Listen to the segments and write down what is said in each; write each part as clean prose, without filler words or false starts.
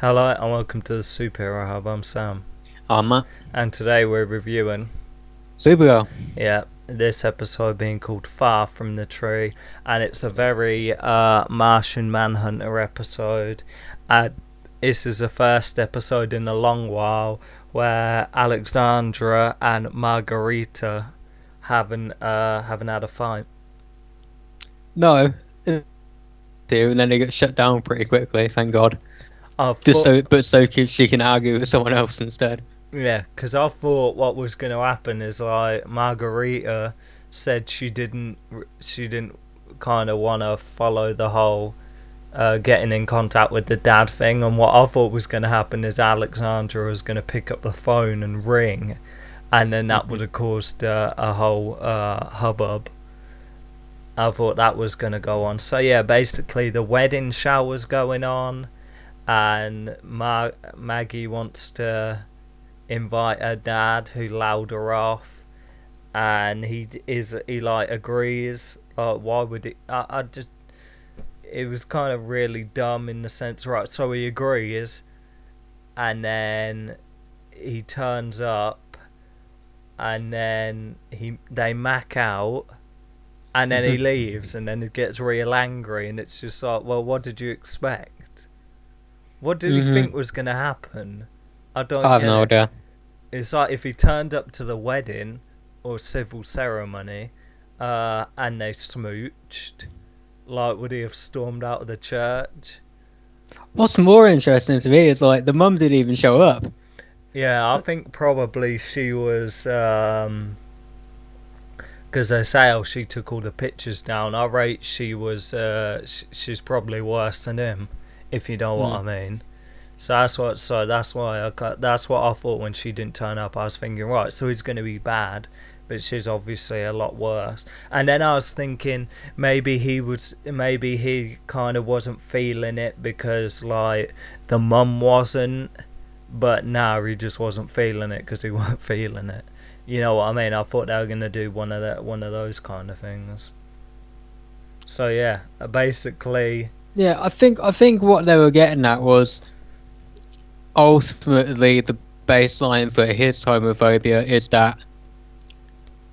Hello and welcome to the Superhero Hub. I'm Sam, Armor. and today we're reviewing, Supergirl. this episode being called Far From the Tree, and it's a very Martian Manhunter episode. And this is the first episode in a long while where Alexandra and Margarita haven't had a fight. No. And then they get shut down pretty quickly, thank God. So she can argue with someone else instead. Yeah, because I thought what was going to happen is like Margarita said she didn't kind of want to follow the whole getting in contact with the dad thing, and what I thought was going to happen is Alexandra was going to pick up the phone and ring, and then that would have caused a whole hubbub. I thought that was going to go on. So yeah, basically the wedding shower's going on, and Maggie wants to invite her dad, who loud her off, and he agrees. Why would it? I just, it was kind of really dumb in the sense, right? So he agrees, and then he turns up, and then they mac out. And then he leaves, and then he gets real angry, and it's just like, well, what did you expect? What did he think was going to happen? I have no idea. It's like if he turned up to the wedding or civil ceremony, and they smooched, like, would he have stormed out of the church? What's more interesting to me is like the mum didn't even show up. Yeah, I think probably she was. Because they say, she took all the pictures down. I rate she was, she's probably worse than him, if you know what I mean. So that's what I thought when she didn't turn up. I was thinking, right, so he's going to be bad, but she's obviously a lot worse. And then I was thinking maybe he kind of wasn't feeling it because like the mum wasn't, but now he just wasn't feeling it because he weren't feeling it. You know what I mean? I thought they were gonna do one of those kind of things. So yeah, basically. Yeah, I think what they were getting at was ultimately the baseline for his homophobia is that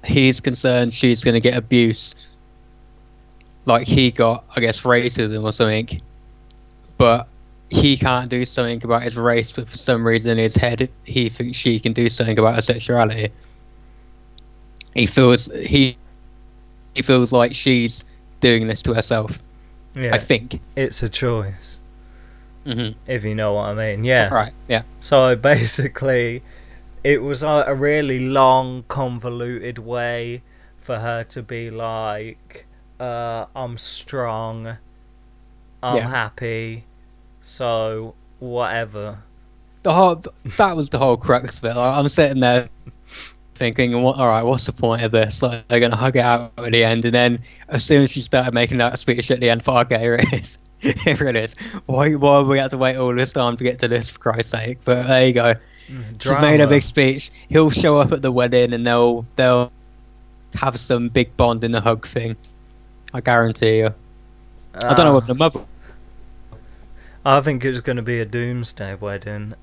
he's concerned she's gonna get abuse, like he got, I guess, racism or something, but he can't do something about his race, but for some reason in his head he thinks she can do something about her sexuality. He feels like she's doing this to herself. Yeah, I think it's a choice. If you know what I mean. Yeah. Right. Yeah. So basically, it was a really long, convoluted way for her to be like, "I'm strong, I'm happy, so whatever." That was the whole crux of it. Like, I'm sitting there thinking, alright, what's the point of this? Like, they're going to hug it out at the end, and then as soon as she started making that speech at the end, okay, here it is. Here it is. Why have we had to wait all this time to get to this, for Christ's sake? But there you go. She's made a big speech. He'll show up at the wedding, and they'll have some big bond in the hug thing. I guarantee you. I don't know what the mother... I think it's going to be a doomsday wedding.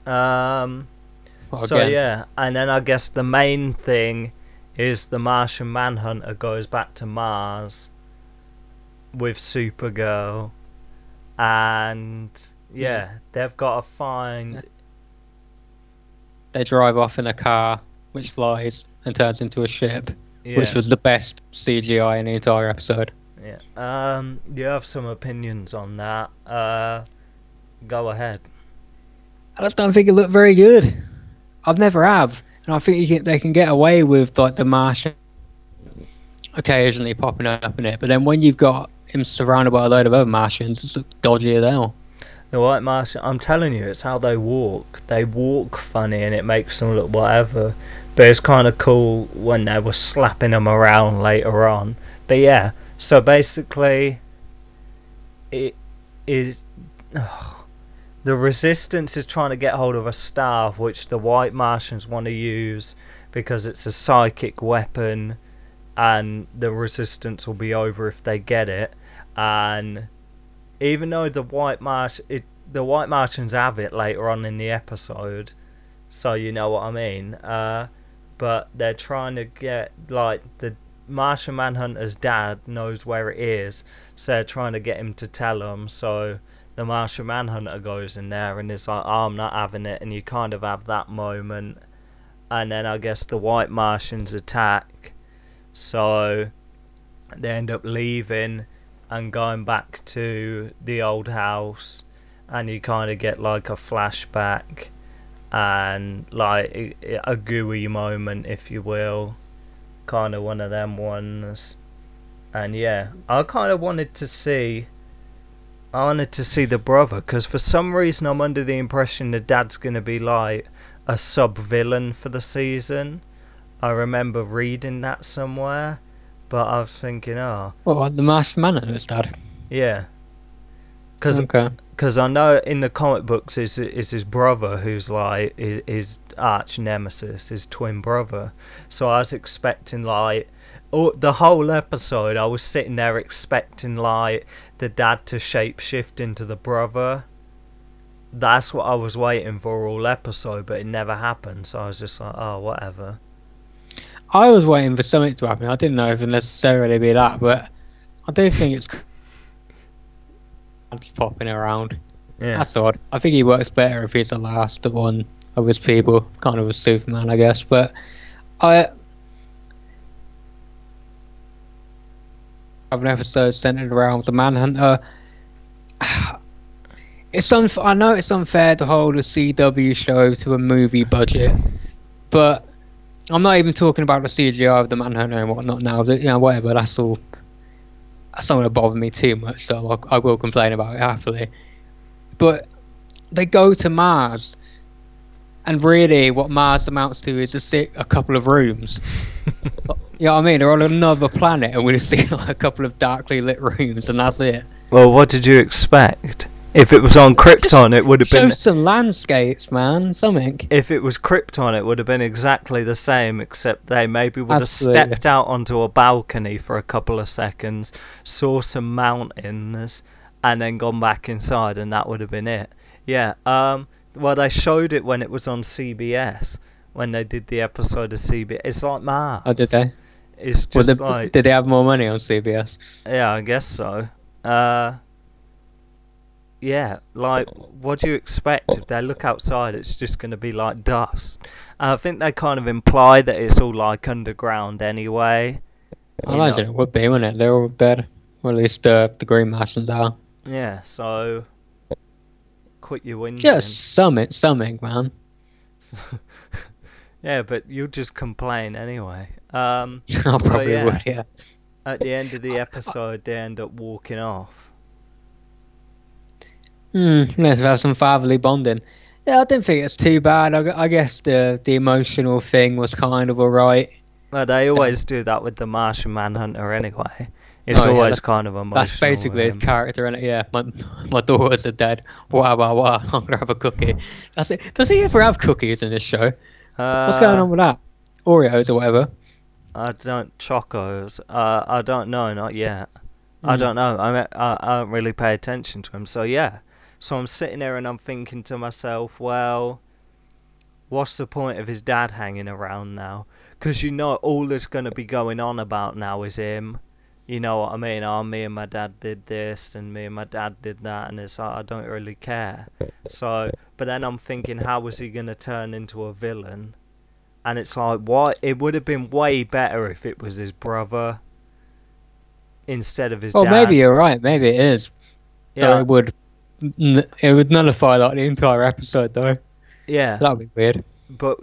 So yeah, and then I guess the main thing is the Martian Manhunter goes back to Mars with Supergirl, and they've got to find. They drive off in a car which flies and turns into a ship, which was the best CGI in the entire episode. Yeah. You have some opinions on that? Go ahead. I just don't think it looked very good. I've never have, and I think they can get away with like the Martian occasionally popping up in it, but then when you've got him surrounded by a load of other Martians, it's dodgy as hell. The White Martian, I'm telling you, it's how they walk. They walk funny, and it makes them look whatever. But it's kind of cool when they were slapping them around later on. But yeah, so basically, it is. The Resistance is trying to get hold of a staff which the White Martians want to use because it's a psychic weapon, and the Resistance will be over if they get it. And even though the White Martian, the White Martians have it later on in the episode, so you know what I mean. But they're trying to get, like, the Martian Manhunter's dad knows where it is, so they're trying to get him to tell them. So the Martian Manhunter goes in there and is like, oh, I'm not having it, and you kind of have that moment. And then I guess the White Martians attack, so they end up leaving and going back to the old house, and you kind of get like a flashback and like a gooey moment, if you will, kind of one of them ones. And yeah, I kind of wanted to see the brother, because for some reason I'm under the impression the dad's going to be like a sub-villain for the season. I remember reading that somewhere, but I was thinking, oh... What, the Martian Manhunter's dad? Yeah. Because I know in the comic books is his brother, who's like his arch nemesis, his twin brother. So I was expecting, like... the whole episode, I was sitting there expecting, like, the dad to shapeshift into the brother. That's what I was waiting for all episode, but it never happened, so I was just like, oh, whatever. I was waiting for something to happen. I didn't know if it would necessarily be that, but I do think it's popping around. Yeah. That's odd. I think he works better if he's the last one of his people, kind of a Superman, I guess. But I have an episode centered around the Manhunter. I know it's unfair to hold a CW show to a movie budget, but I'm not even talking about the CGI of the Manhunter and whatnot now. You know, whatever. That's not going to bother me too much, though. I will complain about it happily. But they go to Mars, and really, what Mars amounts to is a couple of rooms. You know what I mean? They're on another planet, and we just see like a couple of darkly lit rooms, and that's it. Well, what did you expect? If it was on Krypton, it would have been... Show some landscapes, man. Something. If it was Krypton, it would have been exactly the same, except they maybe would have stepped out onto a balcony for a couple of seconds, saw some mountains, and then gone back inside, and that would have been it. Yeah, well, they showed it when it was on CBS, when they did the episode of CBS. It's like Mars. Oh, did they? It's just like... Did they have more money on CBS? Yeah, I guess so. Yeah, like, what do you expect? If they look outside, it's just going to be like dust. I think they kind of imply that it's all like underground anyway. I imagine it would be, wouldn't it? They're all dead. Or at least the Green Martians are. Yeah, so... Quit your whinging. Just something, man. Yeah, but you'll just complain anyway. I probably would, yeah. At the end of the episode, they end up walking off. Let's have some fatherly bonding. Yeah, I didn't think it's too bad. I guess the emotional thing was kind of alright. Well, they always do that with the Martian Manhunter anyway. It's always kind of emotional. That's basically his character, isn't it? Yeah, my daughters are dead. Wow, I'm gonna have a cookie. That's it. Does he ever have cookies in this show? What's going on with that? Oreos or whatever? Chocos. I don't know, not yet. I don't know. I don't really pay attention to him, so yeah. So I'm sitting there and I'm thinking to myself, well, what's the point of his dad hanging around now? Because you know all that's going to be going on about now is him. You know what I mean? Oh, me and my dad did this and me and my dad did that, and it's like, I don't really care. So, but then I'm thinking, how was he going to turn into a villain? And it's like, what? It would have been way better if it was his brother instead of his dad. Well, maybe you're right. Maybe it is. Yeah. So it would nullify like the entire episode, though. Yeah. That'd be weird. But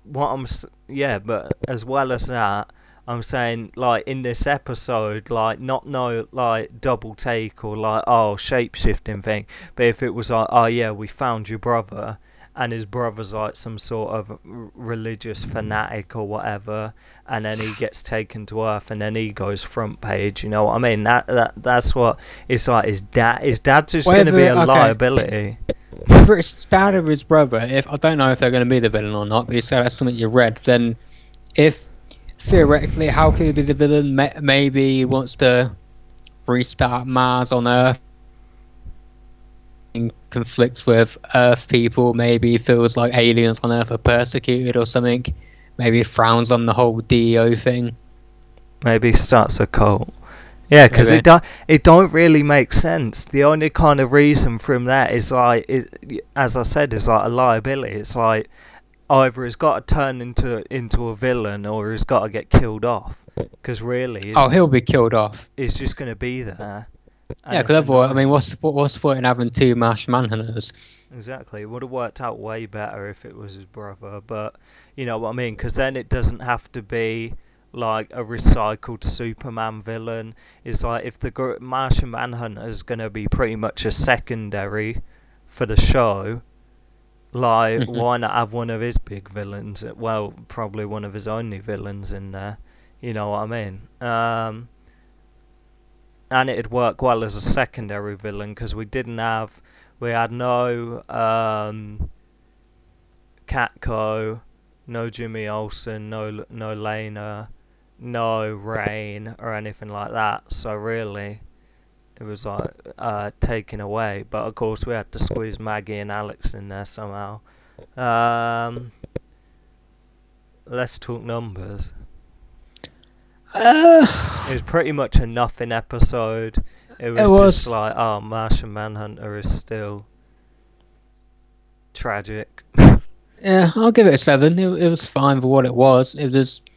but as well as that, I'm saying, like, in this episode, like, not no, like, double take or, like, oh, shape-shifting thing, but if it was like, oh, yeah, we found your brother, and his brother's, like, some sort of religious fanatic or whatever, and then he gets taken to Earth, and then he goes front page, you know what I mean? That's what, it's like, his dad's just going to be a liability. Whether it's his dad or his brother, I don't know if they're going to be the villain or not, but you said that's something you read, then if theoretically, how could he be the villain? Maybe he wants to restart Mars on Earth. conflicts with Earth people. Maybe he feels like aliens on Earth are persecuted or something. Maybe he frowns on the whole DEO thing. Maybe he starts a cult. Yeah, because it don't really make sense. The only kind of reason from that is like, as I said, is like a liability. It's like either he's got to turn into a villain or he's got to get killed off. Because really, he'll be killed off. He's just going to be there. Yeah, because otherwise, I mean, what's the point in having two Martian Manhunters? Exactly. It would have worked out way better if it was his brother, but you know what I mean? Because then it doesn't have to be like a recycled Superman villain. It's like if the Martian Manhunter is going to be pretty much a secondary for the show, like why not have one of his big villains? Well, probably one of his only villains in there. You know what I mean? And it'd work well as a secondary villain because we had no Catco, no Jimmy Olsen, no Lena, no Rain or anything like that. So really, it was like taken away. But of course, we had to squeeze Maggie and Alex in there somehow. Let's talk numbers. It was pretty much a nothing episode. It was just like, oh, Martian Manhunter is still tragic. Yeah, I'll give it a 7. It was fine for what it was. It just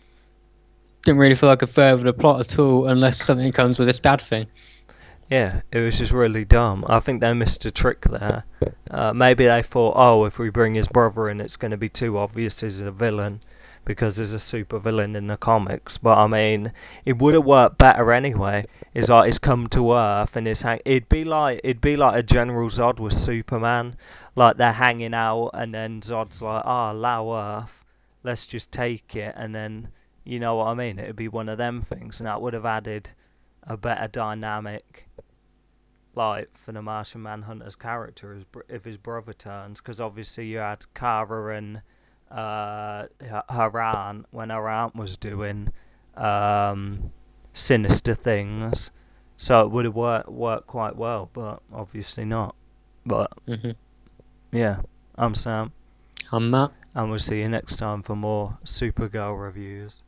didn't really feel like it furthered the plot at all unless something comes with this dad thing. Yeah, it was just really dumb. I think they missed a trick there. Maybe they thought, oh, if we bring his brother in, it's going to be too obvious he's a villain, because there's a super villain in the comics. But I mean, it would have worked better anyway. It's like he's come to Earth and it'd be like a General Zod with Superman, like they're hanging out and then Zod's like, allow Earth, let's just take it, and then you know what I mean. It'd be one of them things, and that would have added a better dynamic, like for the Martian Manhunter's character if his brother turns, because obviously you had Kara and her aunt when her aunt was doing sinister things, so it would have worked quite well, but obviously not. But yeah, I'm Sam. I'm Matt, and we'll see you next time for more Supergirl reviews.